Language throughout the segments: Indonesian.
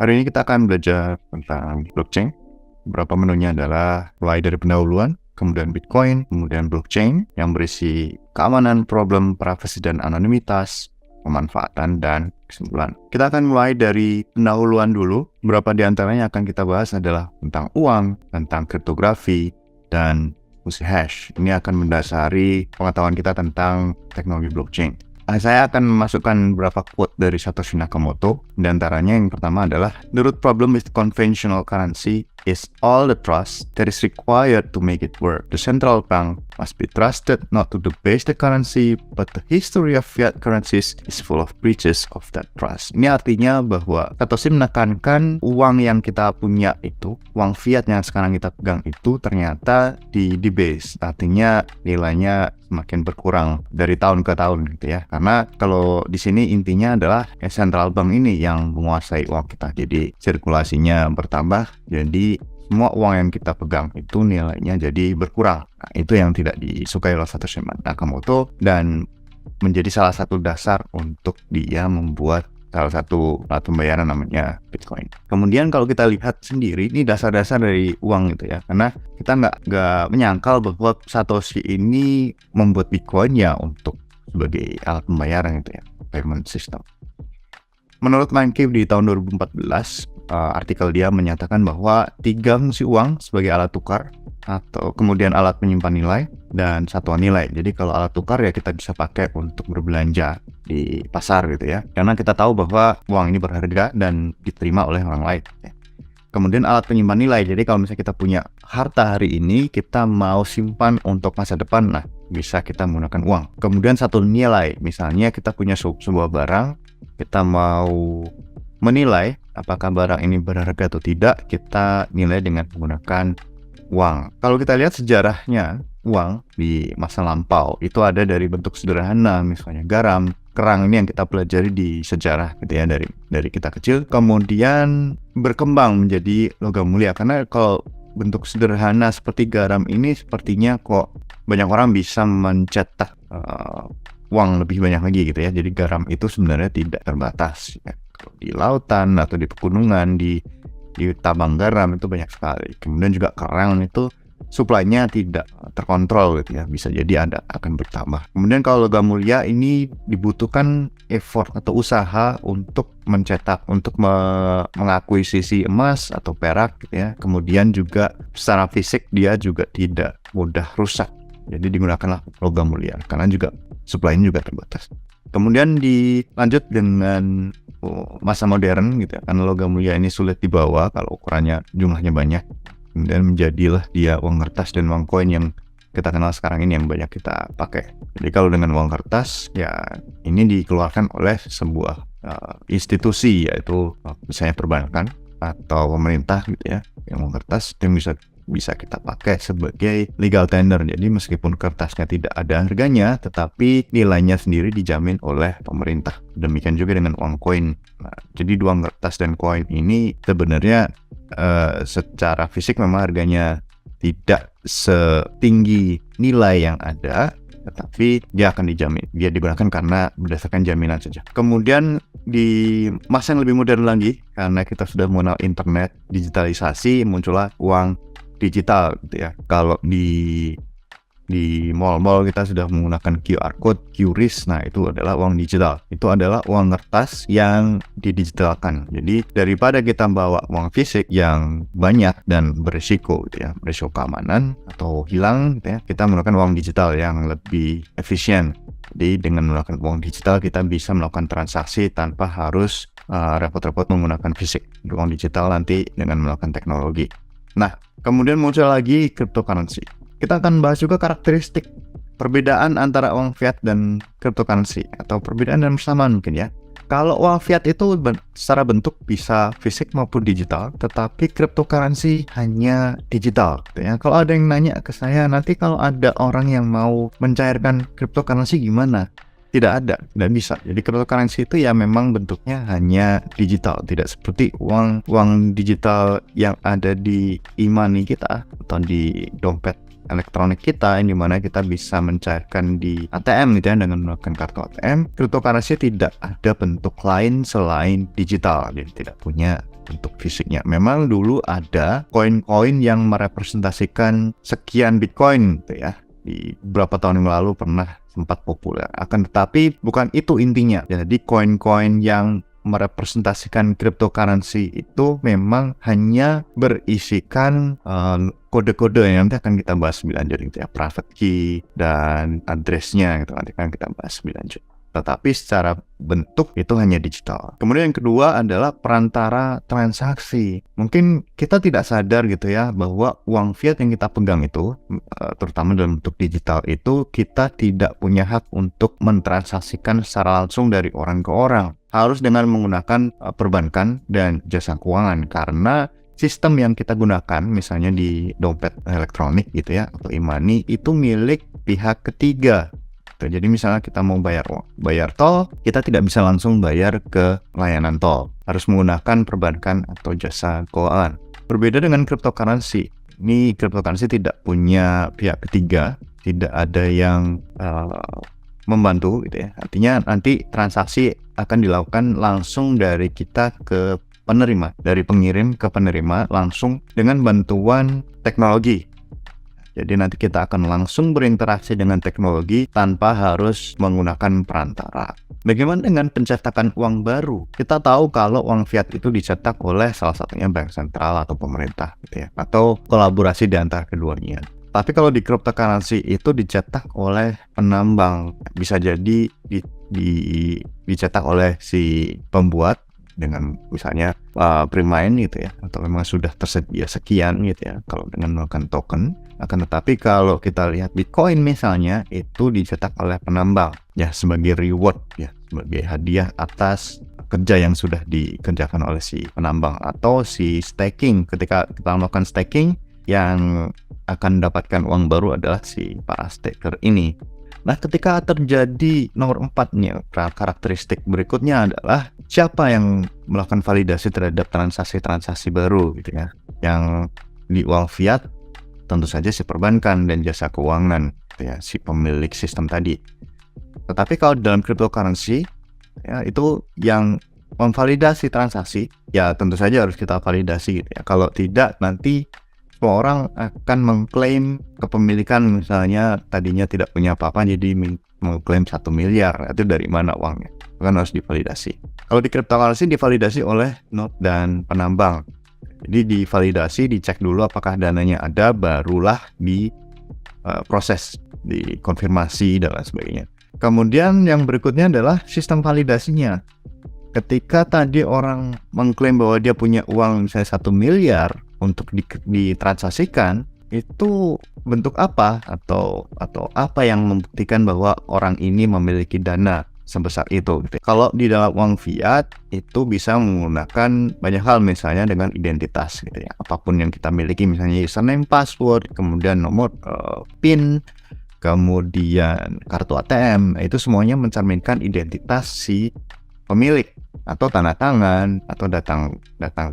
Hari ini kita akan belajar tentang blockchain. Beberapa menunya adalah mulai dari pendahuluan, kemudian Bitcoin, kemudian blockchain yang berisi keamanan, problem, privasi dan anonimitas, pemanfaatan, dan kesimpulan. Kita akan mulai dari pendahuluan dulu. Beberapa di antaranya akan kita bahas adalah tentang uang, tentang kriptografi, dan fungsi hash. Ini akan mendasari pengetahuan kita tentang teknologi blockchain. Saya akan memasukkan beberapa quote dari Satoshi Nakamoto. Di antaranya yang pertama adalah, "The root problem with conventional currency is all the trust that is required to make it work. The central bank must be trusted not to debase the currency, but the history of fiat currencies is full of breaches of that trust." Ini artinya bahwa Satoshi menekankan uang yang kita punya itu, uang fiat yang sekarang kita pegang itu ternyata di debase, artinya nilainya semakin berkurang dari tahun ke tahun gitu ya. Karena kalau di sini intinya adalah central bank ini yang menguasai uang kita. Jadi sirkulasinya bertambah, jadi semua uang yang kita pegang itu nilainya jadi berkurang. Nah, itu yang tidak disukai oleh Satoshi Nakamoto dan menjadi salah satu dasar untuk dia membuat salah satu alat pembayaran namanya Bitcoin. Kemudian kalau kita lihat sendiri, ini dasar-dasar dari uang gitu ya. Karena kita nggak menyangkal bahwa Satoshi ini membuat Bitcoin ya untuk sebagai alat pembayaran gitu ya, payment system. Menurut Mindcave di tahun 2014, artikel dia menyatakan bahwa 3 fungsi uang sebagai alat tukar, atau kemudian alat menyimpan nilai, dan satuan nilai. Jadi kalau alat tukar ya kita bisa pakai untuk berbelanja di pasar gitu ya. Karena kita tahu bahwa uang ini berharga dan diterima oleh orang lain. Kemudian alat penyimpan nilai. Jadi kalau misalnya kita punya harta hari ini, kita mau simpan untuk masa depan, nah bisa kita menggunakan uang. Kemudian satu nilai, misalnya kita punya sebuah barang, kita mau menilai apakah barang ini berharga atau tidak, kita nilai dengan menggunakan uang. Kalau kita lihat sejarahnya, uang di masa lampau itu ada dari bentuk sederhana, misalnya garam, kerang, ini yang kita pelajari di sejarah gitu ya, dari kita kecil, kemudian berkembang menjadi logam mulia. Karena kalau bentuk sederhana seperti garam ini sepertinya kok banyak orang bisa mencetak uang lebih banyak lagi gitu ya. Jadi garam itu sebenarnya tidak terbatas ya. Kalau di lautan atau di pegunungan, di tambang garam itu banyak sekali. Kemudian juga kerang itu supply-nya tidak terkontrol gitu ya, bisa jadi akan bertambah. Kemudian kalau logam mulia ini dibutuhkan effort atau usaha untuk mencetak, untuk mengakuisisi emas atau perak gitu ya. Kemudian juga secara fisik dia juga tidak mudah rusak. Jadi digunakanlah logam mulia karena juga supply-nya juga terbatas. Kemudian dilanjut dengan masa modern gitu ya, karena logam mulia ini sulit dibawa kalau ukurannya jumlahnya banyak. Kemudian menjadilah dia uang kertas dan uang koin yang kita kenal sekarang ini yang banyak kita pakai. Jadi kalau dengan uang kertas ya ini dikeluarkan oleh sebuah institusi, yaitu misalnya perbankan atau pemerintah gitu ya. Yang uang kertas itu yang bisa kita pakai sebagai legal tender. Jadi meskipun kertasnya tidak ada harganya, tetapi nilainya sendiri dijamin oleh pemerintah. Demikian juga dengan uang koin. Nah, jadi uang kertas dan koin ini sebenarnya secara fisik memang harganya tidak setinggi nilai yang ada, tetapi dia akan dijamin. Dia digunakan karena berdasarkan jaminan saja. Kemudian di masa yang lebih modern lagi, karena kita sudah mengenal internet, digitalisasi, muncullah uang digital gitu ya. Kalau di mall-mall kita sudah menggunakan QR code, QRIS, nah itu adalah uang digital. Itu adalah uang kertas yang didigitalkan. Jadi daripada kita bawa uang fisik yang banyak dan berisiko gitu ya, berisiko keamanan atau hilang gitu ya, kita menggunakan uang digital yang lebih efisien. Jadi dengan menggunakan uang digital kita bisa melakukan transaksi tanpa harus repot-repot menggunakan fisik. Uang digital nanti dengan melakukan teknologi. Nah, kemudian muncul lagi cryptocurrency. Kita akan bahas juga karakteristik perbedaan antara uang fiat dan cryptocurrency, atau perbedaan dan persamaan mungkin ya. Kalau uang fiat itu secara bentuk bisa fisik maupun digital, tetapi cryptocurrency hanya digital gitu ya. Kalau ada yang nanya ke saya, nanti kalau ada orang yang mau mencairkan cryptocurrency gimana? Tidak ada, tidak bisa. Jadi cryptocurrency itu ya memang bentuknya hanya digital, tidak seperti uang digital yang ada di e-money kita atau di dompet elektronik kita, yang dimana kita bisa mencairkan di ATM gitu ya, dengan menggunakan kartu ATM. Cryptocurrency tidak ada bentuk lain selain digital, jadi tidak punya bentuk fisiknya. Memang dulu ada koin-koin yang merepresentasikan sekian Bitcoin gitu ya. Di beberapa tahun yang lalu pernah sempat populer. Akan tetapi bukan itu intinya. Jadi koin-koin yang merepresentasikan cryptocurrency itu memang hanya berisikan kode-kode yang nanti akan kita bahas lebih lanjut gitu ya, private key dan address-nya gitu, nanti akan kita bahas lebih lanjut. Tetapi secara bentuk itu hanya digital. Kemudian yang kedua adalah perantara transaksi. Mungkin kita tidak sadar gitu ya bahwa uang fiat yang kita pegang itu, terutama dalam bentuk digital itu, kita tidak punya hak untuk mentransaksikan secara langsung dari orang ke orang. Harus dengan menggunakan perbankan dan jasa keuangan, karena sistem yang kita gunakan misalnya di dompet elektronik gitu ya atau e-money itu milik pihak ketiga. Jadi misalnya kita mau bayar tol, kita tidak bisa langsung bayar ke layanan tol. Harus menggunakan perbankan atau jasa keuangan. Berbeda dengan cryptocurrency. Ini cryptocurrency tidak punya pihak ketiga, tidak ada yang membantu gitu ya. Artinya nanti transaksi akan dilakukan langsung dari kita ke penerima, dari pengirim ke penerima langsung dengan bantuan teknologi. Jadi nanti kita akan langsung berinteraksi dengan teknologi tanpa harus menggunakan perantara. Bagaimana dengan pencetakan uang baru? Kita tahu kalau uang fiat itu dicetak oleh salah satunya bank sentral atau pemerintah gitu ya, atau kolaborasi di antara keduanya. Tapi kalau di cryptocurrency itu dicetak oleh penambang, bisa jadi dicetak oleh si pembuat dengan misalnya pre-mine gitu ya, atau memang sudah tersedia sekian gitu ya kalau dengan menggunakan token. Akan tetapi kalau kita lihat Bitcoin misalnya, itu dicetak oleh penambang ya sebagai reward ya, sebagai hadiah atas kerja yang sudah dikerjakan oleh si penambang. Atau si staking, ketika kita melakukan staking, yang akan mendapatkan uang baru adalah si para staker ini. Nah, ketika terjadi nomor 4-nya, karakteristik berikutnya adalah siapa yang melakukan validasi terhadap transaksi-transaksi baru gitu ya. Yang di uang fiat tentu saja si perbankan dan jasa keuangan gitu ya, si pemilik sistem tadi. Tetapi kalau dalam cryptocurrency ya, itu yang memvalidasi transaksi ya tentu saja harus kita validasi gitu ya. Kalau tidak nanti semua orang akan mengklaim kepemilikan, misalnya tadinya tidak punya apa-apa jadi mengklaim 1 miliar. Itu dari mana uangnya? Kan harus divalidasi. Kalau di cryptocurrency divalidasi oleh node dan penambang. Jadi divalidasi, dicek dulu apakah dananya ada, barulah diproses, dikonfirmasi dan lain sebagainya. Kemudian yang berikutnya adalah sistem validasinya. Ketika tadi orang mengklaim bahwa dia punya uang misalnya 1 miliar untuk ditransaksikan, itu bentuk apa atau apa yang membuktikan bahwa orang ini memiliki dana sebesar itu gitu. Kalau di dalam uang fiat itu bisa menggunakan banyak hal, misalnya dengan identitas gitu ya. Apapun yang kita miliki, misalnya username, password, kemudian nomor PIN, kemudian kartu ATM, itu semuanya mencerminkan identitas si pemilik, atau tanda tangan, atau datang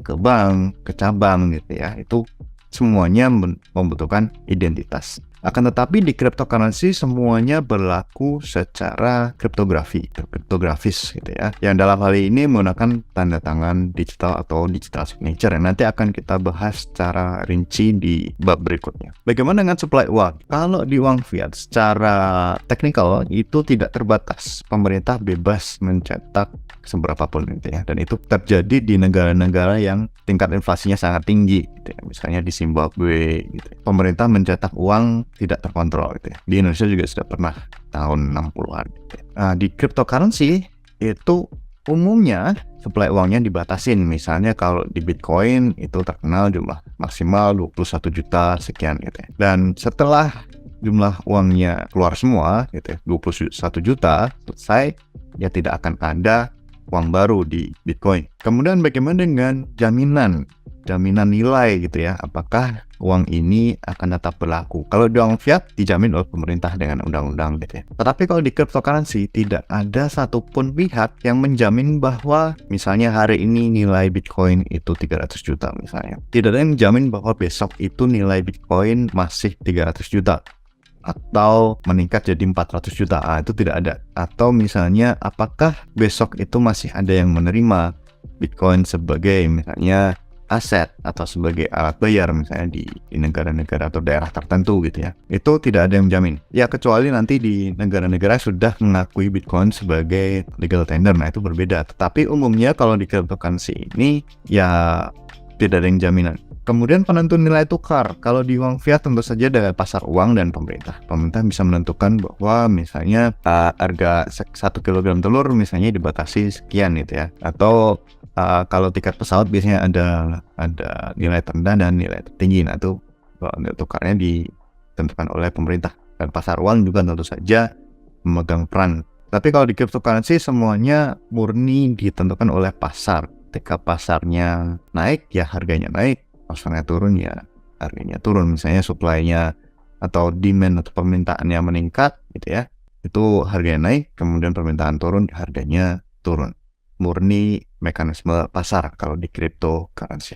ke bank, ke cabang gitu ya. Itu semuanya membutuhkan identitas. Akan tetapi di cryptocurrency semuanya berlaku secara kriptografis gitu ya. Yang dalam hal ini menggunakan tanda tangan digital atau digital signature yang nanti akan kita bahas secara rinci di bab berikutnya. Bagaimana dengan supply uang? Kalau di uang fiat secara teknikal itu tidak terbatas. Pemerintah bebas mencetak seberapapun gitu ya. Dan itu terjadi di negara-negara yang tingkat inflasinya sangat tinggi gitu ya. Misalnya di Zimbabwe gitu. Pemerintah mencetak uang tidak terkontrol gitu ya. Di Indonesia juga sudah pernah tahun 60-an gitu ya. Nah, di cryptocurrency itu umumnya supply uangnya dibatasin. Misalnya kalau di Bitcoin itu terkenal jumlah maksimal 21 juta sekian gitu ya. Dan setelah jumlah uangnya keluar semua gitu ya, 21 juta selesai, ya tidak akan ada uang baru di Bitcoin. Kemudian bagaimana dengan jaminan nilai gitu ya, apakah uang ini akan tetap berlaku? Kalau di uang fiat dijamin oleh pemerintah dengan undang-undang gitu ya. Tetapi kalau di cryptocurrency tidak ada satupun pihak yang menjamin bahwa misalnya hari ini nilai Bitcoin itu 300 juta misalnya. Tidak ada yang menjamin bahwa besok itu nilai Bitcoin masih 300 juta atau meningkat jadi 400 juta. Itu tidak ada. Atau misalnya apakah besok itu masih ada yang menerima Bitcoin sebagai misalnya aset atau sebagai alat bayar misalnya di negara-negara atau daerah tertentu gitu ya, itu tidak ada yang menjamin ya, kecuali nanti di negara-negara sudah mengakui Bitcoin sebagai legal tender. Nah itu berbeda, tetapi umumnya kalau di cryptocurrency ini ya tidak ada yang jaminan. Kemudian penentu nilai tukar, kalau di uang fiat tentu saja dengan pasar uang dan pemerintah bisa menentukan bahwa misalnya harga 1 kilogram telur misalnya dibatasi sekian gitu ya, atau kalau tiket pesawat biasanya ada nilai terendah dan nilai tertinggi. Nah itu nilai tukarnya ditentukan oleh pemerintah, dan pasar uang juga tentu saja memegang peran. Tapi kalau di cryptocurrency semuanya murni ditentukan oleh pasar. Ketika pasarnya naik ya harganya naik, pasarnya turun ya harganya turun. Misalnya supply-nya atau demand atau permintaannya meningkat gitu ya, itu harganya naik, kemudian permintaan turun, harganya turun. Murni mekanisme pasar kalau di cryptocurrency.